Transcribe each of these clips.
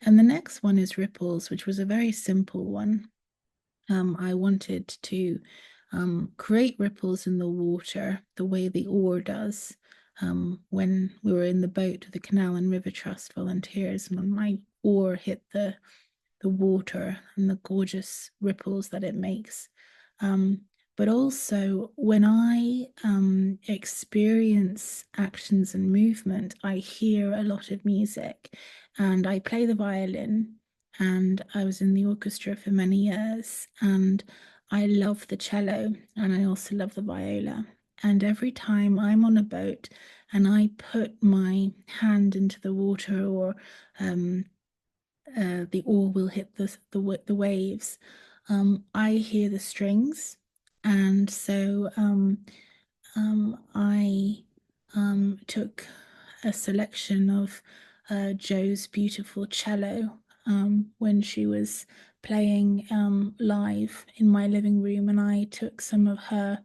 And the next one is ripples, which was a very simple one. I wanted to create ripples in the water the way the oar does. When we were in the boat with the Canal and River Trust volunteers, and when my oar hit the water and the gorgeous ripples that it makes. But also when I experience actions and movement, I hear a lot of music, and I play the violin, and I was in the orchestra for many years, and I love the cello, and I also love the viola. And every time I'm on a boat and I put my hand into the water, or the oar will hit the waves, I hear the strings, and so I took a selection of Joe's beautiful cello when she was playing live in my living room, and I took some of her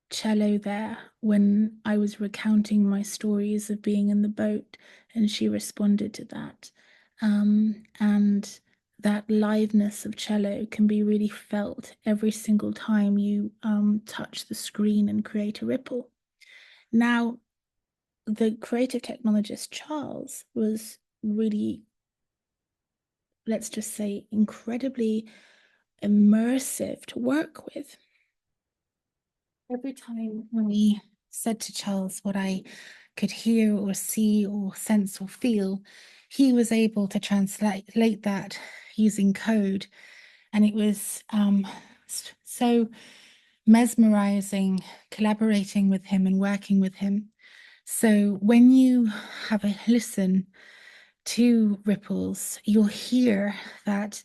cello there when I was recounting my stories of being in the boat, and she responded to that. And that liveness of cello can be really felt every single time you touch the screen and create a ripple. Now, the creative technologist Charles was really, let's just say, incredibly immersive to work with. Every time when we said to Charles what I could hear or see or sense or feel, he was able to translate that using code. And it was so mesmerizing collaborating with him and working with him. So when you have a listen to Ripples, you'll hear that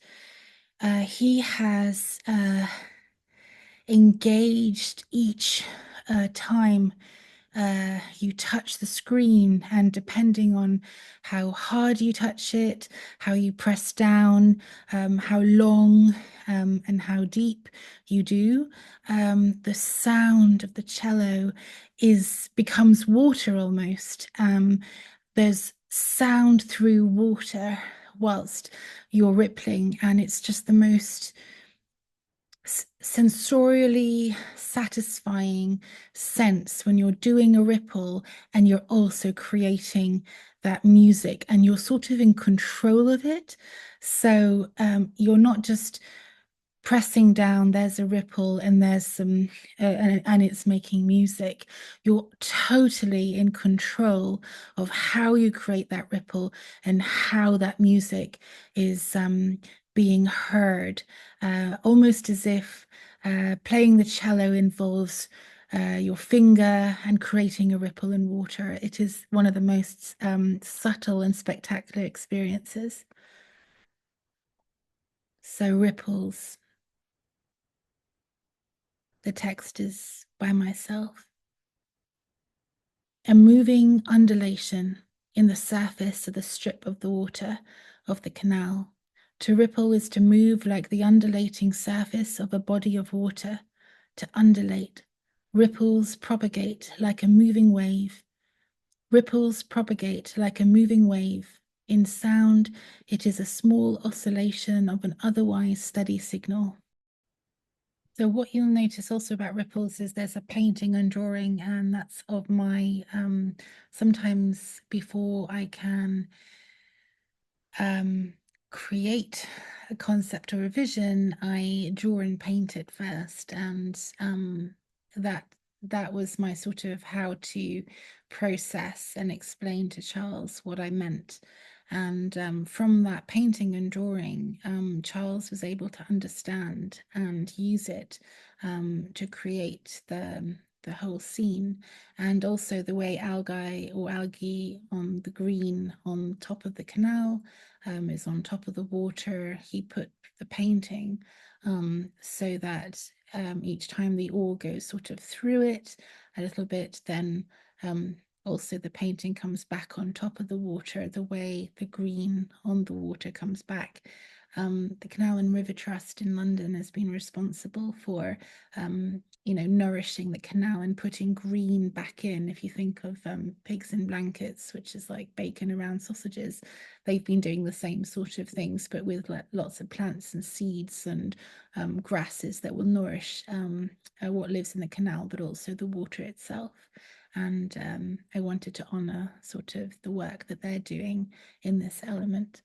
he has engaged each time you touch the screen, and depending on how hard you touch it, how you press down, how long and how deep you do, the sound of the cello becomes water almost. There's sound through water whilst you're rippling, and it's just the most sensorially satisfying sense when you're doing a ripple and you're also creating that music, and you're sort of in control of it. So you're not just pressing down, there's a ripple and there's some and it's making music. You're totally in control of how you create that ripple and how that music is being heard, almost as if playing the cello involves your finger and creating a ripple in water. It is one of the most subtle and spectacular experiences. So ripples. The text is by myself. A moving undulation in the surface of the strip of the water of the canal. To ripple is to move like the undulating surface of a body of water. To undulate. Ripples propagate like a moving wave. Ripples propagate like a moving wave. In sound, it is a small oscillation of an otherwise steady signal. So what you'll notice also about ripples is there's a painting and drawing, and that's of my, sometimes before I can create a concept or a vision, I draw and paint it first. And that was my sort of how to process and explain to Charles what I meant. And from that painting and drawing, Charles was able to understand and use it to create the whole scene, and also the way algae on the green on top of the canal is on top of the water. He put the painting so that each time the oar goes sort of through it a little bit, then also the painting comes back on top of the water, the way the green on the water comes back. The Canal and River Trust in London has been responsible for nourishing the canal and putting green back in. If you think of Pigs in Blankets, which is like bacon around sausages, they've been doing the same sort of things, but with like lots of plants and seeds and grasses that will nourish what lives in the canal, but also the water itself. And I wanted to honor sort of the work that they're doing in this element.